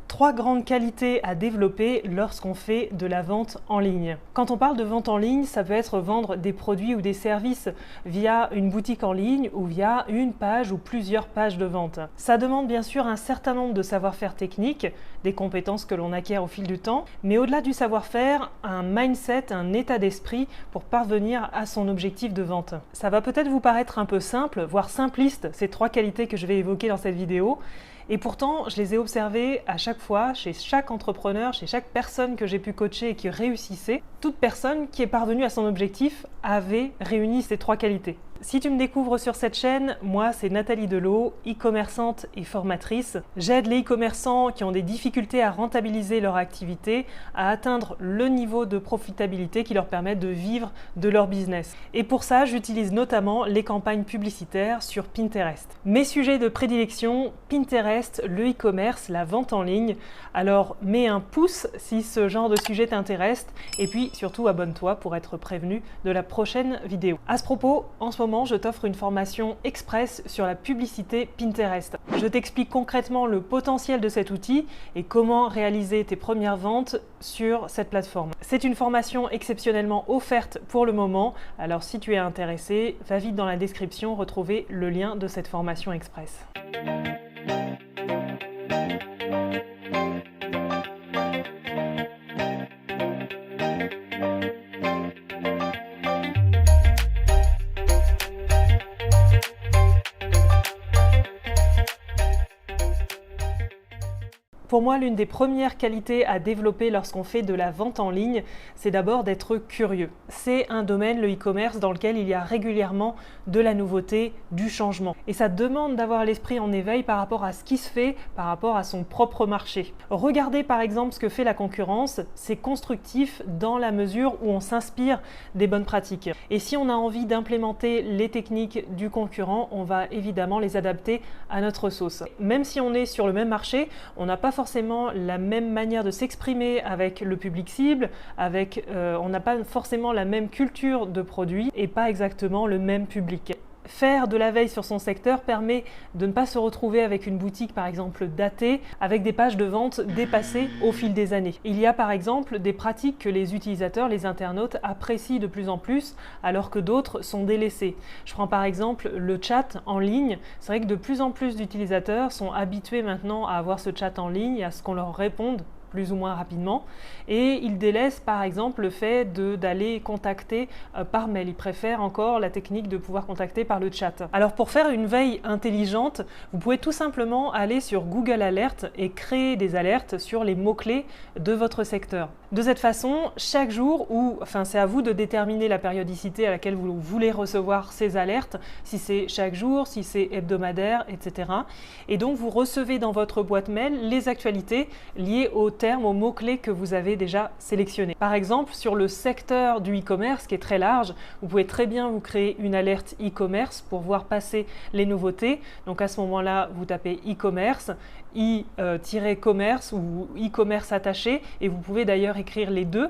Trois grandes qualités à développer lorsqu'on fait de la vente en ligne. Quand on parle de vente en ligne, ça peut être vendre des produits ou des services via une boutique en ligne ou via une page ou plusieurs pages de vente. Ça demande bien sûr un certain nombre de savoir-faire techniques, des compétences que l'on acquiert au fil du temps, mais au-delà du savoir-faire, un mindset, un état d'esprit pour parvenir à son objectif de vente. Ça va peut-être vous paraître un peu simple, voire simpliste, ces trois qualités que je vais évoquer dans cette vidéo. Et pourtant, je les ai observées à chaque fois, chez chaque entrepreneur, chez chaque personne que j'ai pu coacher et qui réussissait. Toute personne qui est parvenue à son objectif avait réuni ces trois qualités. Si tu me découvres sur cette chaîne, moi c'est Nathalie Delot, e-commerçante et formatrice. J'aide les e-commerçants qui ont des difficultés à rentabiliser leur activité, à atteindre le niveau de profitabilité qui leur permet de vivre de leur business. Et pour ça, j'utilise notamment les campagnes publicitaires sur Pinterest. Mes sujets de prédilection, Pinterest, le e-commerce, la vente en ligne. Alors mets un pouce si ce genre de sujet t'intéresse et puis surtout abonne-toi pour être prévenu de la prochaine vidéo. À ce propos, en ce moment, je t'offre une formation express sur la publicité Pinterest. Je t'explique concrètement le potentiel de cet outil et comment réaliser tes premières ventes sur cette plateforme. C'est une formation exceptionnellement offerte pour le moment, alors si tu es intéressé, va vite dans la description retrouver le lien de cette formation express. Pour moi, l'une des premières qualités à développer lorsqu'on fait de la vente en ligne, c'est d'abord d'être curieux. C'est un domaine, le e-commerce, dans lequel il y a régulièrement de la nouveauté, du changement. Et ça demande d'avoir l'esprit en éveil par rapport à ce qui se fait, par rapport à son propre marché. Regardez par exemple ce que fait la concurrence, c'est constructif dans la mesure où on s'inspire des bonnes pratiques. Et si on a envie d'implémenter les techniques du concurrent, on va évidemment les adapter à notre sauce. Même si on est sur le même marché, on n'a pas forcément la même manière de s'exprimer avec le public cible, on n'a pas forcément la même culture de produit et pas exactement le même public. Faire de la veille sur son secteur permet de ne pas se retrouver avec une boutique par exemple datée, avec des pages de vente dépassées au fil des années. Il y a par exemple des pratiques que les utilisateurs, les internautes apprécient de plus en plus alors que d'autres sont délaissées. Je prends par exemple le chat en ligne. C'est vrai que de plus en plus d'utilisateurs sont habitués maintenant à avoir ce chat en ligne et à ce qu'on leur réponde plus ou moins rapidement, et ils délaissent par exemple le fait d'aller contacter par mail. Ils préfèrent encore la technique de pouvoir contacter par le chat. Alors pour faire une veille intelligente, vous pouvez tout simplement aller sur Google Alerts et créer des alertes sur les mots-clés de votre secteur. De cette façon, chaque jour, c'est à vous de déterminer la périodicité à laquelle vous voulez recevoir ces alertes, si c'est chaque jour, si c'est hebdomadaire, etc. Et donc vous recevez dans votre boîte mail les actualités liées aux termes, aux mots-clés que vous avez déjà sélectionnés. Par exemple, sur le secteur du e-commerce qui est très large, vous pouvez très bien vous créer une alerte e-commerce pour voir passer les nouveautés. Donc à ce moment-là, vous tapez e-commerce, i-commerce ou e-commerce attaché, et vous pouvez d'ailleurs écrire les deux.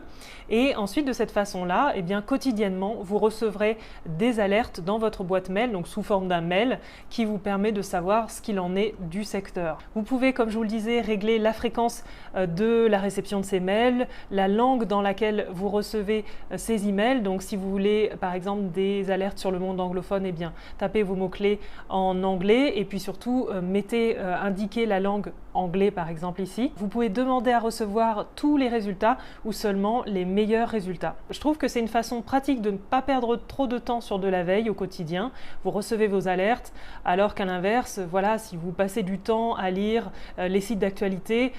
Et ensuite, de cette façon-là, quotidiennement, vous recevrez des alertes dans votre boîte mail, donc sous forme d'un mail, qui vous permet de savoir ce qu'il en est du secteur. Vous pouvez, comme je vous le disais, régler la fréquence de la réception de ces mails, la langue dans laquelle vous recevez ces emails. Donc si vous voulez par exemple des alertes sur le monde anglophone, tapez vos mots-clés en anglais et puis surtout indiquez la langue anglais par exemple ici. Vous pouvez demander à recevoir tous les résultats ou seulement les meilleurs résultats. Je trouve que c'est une façon pratique de ne pas perdre trop de temps sur de la veille au quotidien. Vous recevez vos alertes alors qu'à l'inverse, voilà, si vous passez du temps à lire les sites d'actualité,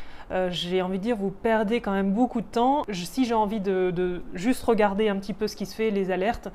j'ai envie de dire, vous perdez quand même beaucoup de temps. Si j'ai envie de juste regarder un petit peu ce qui se fait, les alertes,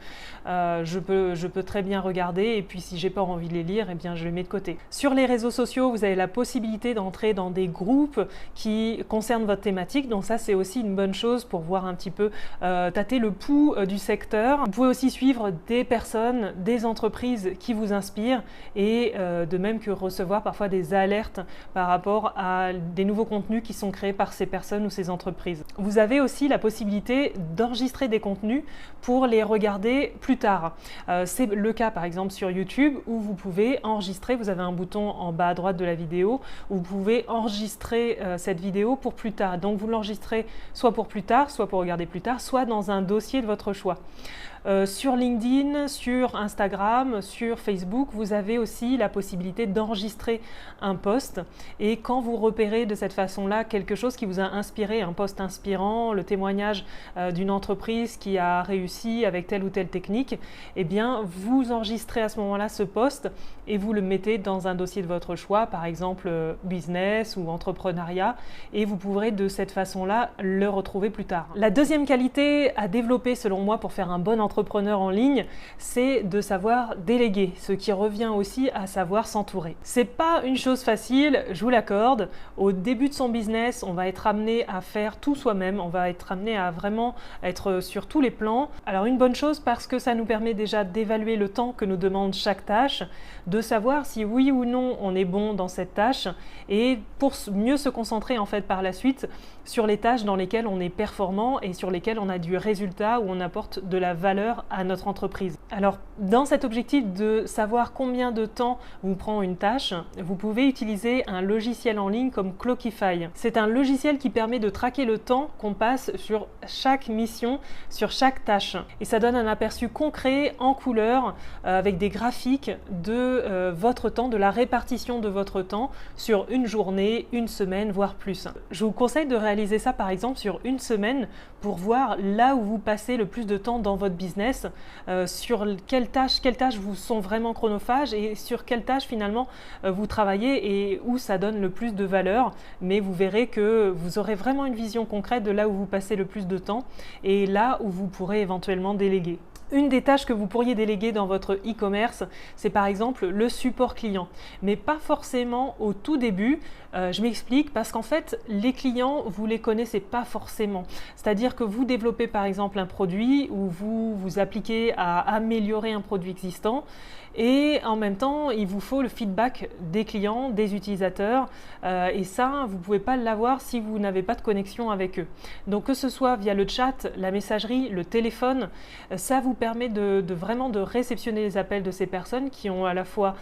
je peux très bien regarder, et puis si j'ai pas envie de les lire, je les mets de côté. Sur les réseaux sociaux, vous avez la possibilité d'entrer dans des groupes qui concernent votre thématique, donc ça c'est aussi une bonne chose pour voir un petit peu, tâter le pouls du secteur. Vous pouvez aussi suivre des personnes, des entreprises qui vous inspirent, et de même que recevoir parfois des alertes par rapport à des nouveaux contenus qui sont créés par ces personnes ou ces entreprises. Vous avez aussi la possibilité d'enregistrer des contenus pour les regarder plus tard. C'est le cas par exemple sur YouTube où vous pouvez enregistrer, vous avez un bouton en bas à droite de la vidéo vous pouvez enregistrer cette vidéo pour plus tard. Donc vous l'enregistrez soit pour plus tard, soit pour regarder plus tard, soit dans un dossier de votre choix. Sur LinkedIn, sur Instagram, sur Facebook, vous avez aussi la possibilité d'enregistrer un post, et quand vous repérez de cette façon-là quelque chose qui vous a inspiré, un post inspirant, le témoignage d'une entreprise qui a réussi avec telle ou telle technique, eh bien vous enregistrez à ce moment-là ce post et vous le mettez dans un dossier de votre choix, par exemple business ou entrepreneuriat, et vous pourrez de cette façon-là le retrouver plus tard. La deuxième qualité à développer selon moi pour faire un bon entrepreneur en ligne, c'est de savoir déléguer, ce qui revient aussi à savoir s'entourer. C'est pas une chose facile, je vous l'accorde. Au début de son business, on va être amené à faire tout soi-même, on va être amené à vraiment être sur tous les plans. Alors une bonne chose parce que ça nous permet déjà d'évaluer le temps que nous demande chaque tâche, de savoir si oui ou non on est bon dans cette tâche, et pour mieux se concentrer en fait par la suite sur les tâches dans lesquelles on est performant et sur lesquelles on a du résultat, où on apporte de la valeur à notre entreprise. Alors dans cet objectif de savoir combien de temps vous prend une tâche, vous pouvez utiliser un logiciel en ligne comme Clockify. C'est un logiciel qui permet de traquer le temps qu'on passe sur chaque mission, sur chaque tâche. Et ça donne un aperçu concret en couleur avec des graphiques de votre temps, de la répartition de votre temps sur une journée, une semaine, voire plus. Je vous conseille de réaliser ça par exemple sur une semaine pour voir là où vous passez le plus de temps dans votre business, sur quelles tâches vous sont vraiment chronophages et sur quelles tâches finalement vous travaillez et où ça donne le plus de valeur. Mais vous verrez que vous aurez vraiment une vision concrète de là où vous passez le plus de temps et là où vous pourrez éventuellement déléguer. Une des tâches que vous pourriez déléguer dans votre e-commerce, c'est par exemple le support client, mais pas forcément au tout début. Je m'explique, parce qu'en fait, les clients, vous les connaissez pas forcément. C'est-à-dire que vous développez par exemple un produit ou vous vous appliquez à améliorer un produit existant, et en même temps, il vous faut le feedback des clients, des utilisateurs, et ça, vous ne pouvez pas l'avoir si vous n'avez pas de connexion avec eux. Donc que ce soit via le chat, la messagerie, le téléphone, ça vous permet de vraiment de réceptionner les appels de ces personnes qui ont à la fois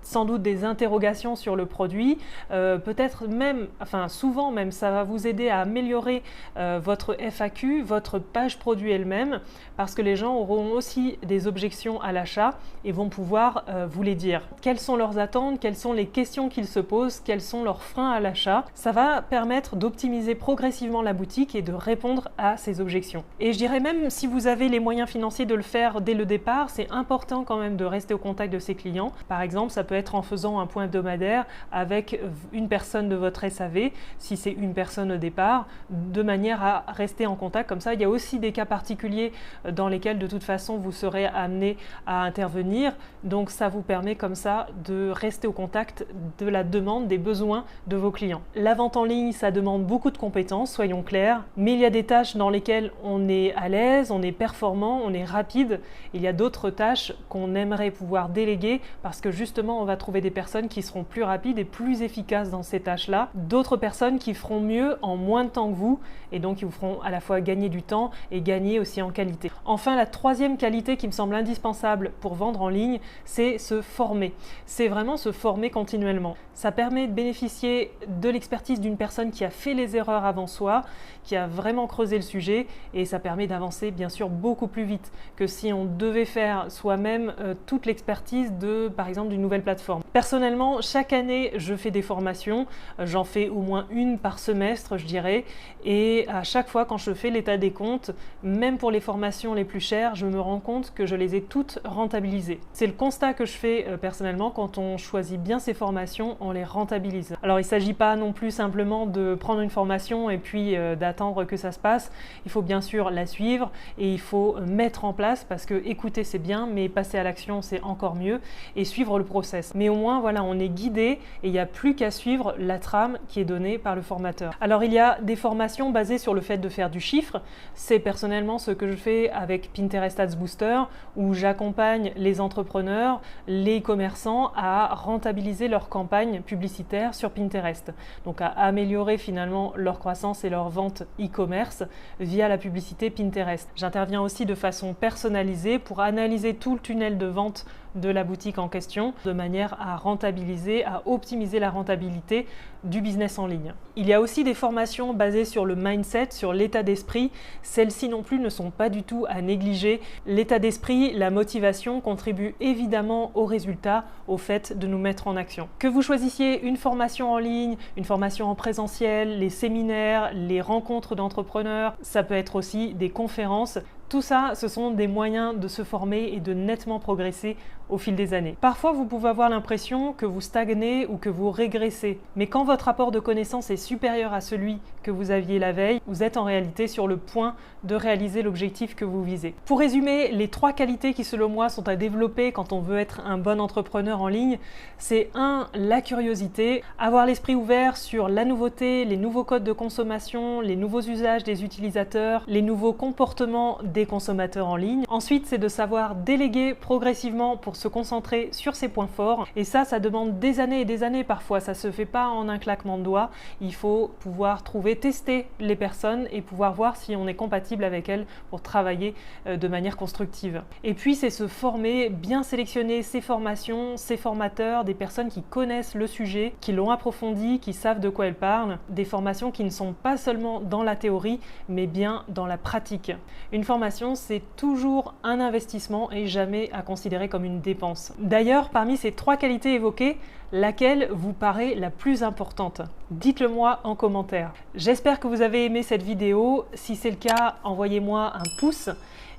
sans doute des interrogations sur le produit, peut-être même, enfin souvent même, ça va vous aider à améliorer votre FAQ, votre page produit elle-même, parce que les gens auront aussi des objections à l'achat et vont pouvoir vous les dire. Quelles sont leurs attentes, quelles sont les questions qu'ils se posent, quels sont leurs freins à l'achat. Ça va permettre d'optimiser progressivement la boutique et de répondre à ces objections. Et je dirais même, si vous avez les moyens financiers de le faire dès le départ, c'est important quand même de rester au contact de ses clients. Par exemple, ça peut être en faisant un point hebdomadaire avec une personne de votre SAV, si c'est une personne au départ, de manière à rester en contact. Comme ça, il y a aussi des cas particuliers dans lesquels de toute façon vous serez amené à intervenir. Donc ça vous permet comme ça de rester au contact de la demande, des besoins de vos clients. La vente en ligne, ça demande beaucoup de compétences, soyons clairs, mais il y a des tâches dans lesquelles on est à l'aise, on est performant, on est rapide. Il y a d'autres tâches qu'on aimerait pouvoir déléguer parce que justement on va trouver des personnes qui seront plus rapides et plus efficaces dans ces tâches-là, d'autres personnes qui feront mieux en moins de temps que vous et donc qui vous feront à la fois gagner du temps et gagner aussi en qualité. Enfin, la troisième qualité qui me semble indispensable pour vendre en ligne, c'est se former. C'est vraiment se former continuellement. Ça permet de bénéficier de l'expertise d'une personne qui a fait les erreurs avant soi, qui a vraiment creusé le sujet, et ça permet d'avancer bien sûr beaucoup plus vite que si on devait faire soi-même toute l'expertise de, par exemple, d'une nouvelle plateforme. Personnellement, chaque année, je fais des formations, j'en fais au moins une par semestre, je dirais, et à chaque fois quand je fais l'état des comptes, même pour les formations les plus chères, je me rends compte que je les ai toutes rentabilisées. C'est le constat que je fais personnellement. Quand on choisit bien ses formations, on les rentabilise. Alors il ne s'agit pas non plus simplement de prendre une formation et puis d'attendre que ça se passe. Il faut bien sûr la suivre et il faut mettre en place, parce que écouter c'est bien, mais passer à l'action c'est encore mieux, et suivre le process. Mais au moins voilà, on est guidé et il n'y a plus qu'à suivre la trame qui est donnée par le formateur. Alors il y a des formations basées sur le fait de faire du chiffre. C'est personnellement ce que je fais avec Pinterest Ads Booster, où j'accompagne les entrepreneurs, les commerçants à rentabiliser leur campagne publicitaire sur Pinterest. Donc à améliorer finalement leur croissance et leur vente e-commerce via la publicité Pinterest. J'interviens aussi de façon façon personnalisée pour analyser tout le tunnel de vente de la boutique en question, de manière à rentabiliser, à optimiser la rentabilité du business en ligne. Il y a aussi des formations basées sur le mindset, sur l'état d'esprit. Celles-ci non plus ne sont pas du tout à négliger. L'état d'esprit, la motivation contribuent évidemment au résultat, au fait de nous mettre en action. Que vous choisissiez une formation en ligne, une formation en présentiel, les séminaires, les rencontres d'entrepreneurs, ça peut être aussi des conférences. Tout ça, ce sont des moyens de se former et de nettement progresser au fil des années. Parfois, vous pouvez avoir l'impression que vous stagnez ou que vous régressez. Mais quand votre rapport de connaissance est supérieur à celui que vous aviez la veille, vous êtes en réalité sur le point de réaliser l'objectif que vous visez. Pour résumer, les 3 qualités qui, selon moi, sont à développer quand on veut être un bon entrepreneur en ligne, c'est 1. La curiosité, avoir l'esprit ouvert sur la nouveauté, les nouveaux codes de consommation, les nouveaux usages des utilisateurs, les nouveaux comportements des consommateurs en ligne. Ensuite, c'est de savoir déléguer progressivement pour se concentrer sur ses points forts. Et ça demande des années et des années parfois. Ça se fait pas en un claquement de doigts. Il faut pouvoir tester les personnes et pouvoir voir si on est compatible avec elles pour travailler de manière constructive. Et puis, c'est se former, bien sélectionner ses formations, ses formateurs, des personnes qui connaissent le sujet, qui l'ont approfondi, qui savent de quoi elles parlent. Des formations qui ne sont pas seulement dans la théorie, mais bien dans la pratique. Une formation, c'est toujours un investissement et jamais à considérer comme une dépense. D'ailleurs, parmi ces 3 qualités évoquées, laquelle vous paraît la plus importante? Dites-le moi en commentaire. J'espère que vous avez aimé cette vidéo. Si c'est le cas, envoyez-moi un pouce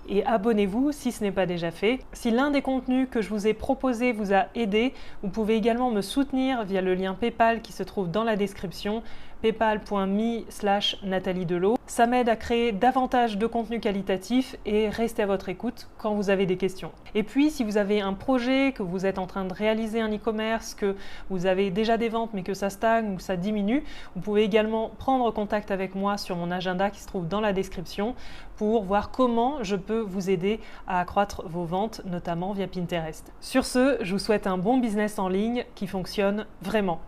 et abonnez-vous si ce n'est pas déjà fait. Si l'un des contenus que je vous ai proposé vous a aidé, vous pouvez également me soutenir via le lien PayPal qui se trouve dans la description, paypal.me/Nathalie Delot. Ça m'aide à créer davantage de contenu qualitatif et restez à votre écoute quand vous avez des questions. Et puis, si vous avez un projet, que vous êtes en train de réaliser un e-commerce, que vous avez déjà des ventes mais que ça stagne ou ça diminue, vous pouvez également prendre contact avec moi sur mon agenda qui se trouve dans la description pour voir comment je peux vous aider à accroître vos ventes, notamment via Pinterest. Sur ce, je vous souhaite un bon business en ligne qui fonctionne vraiment.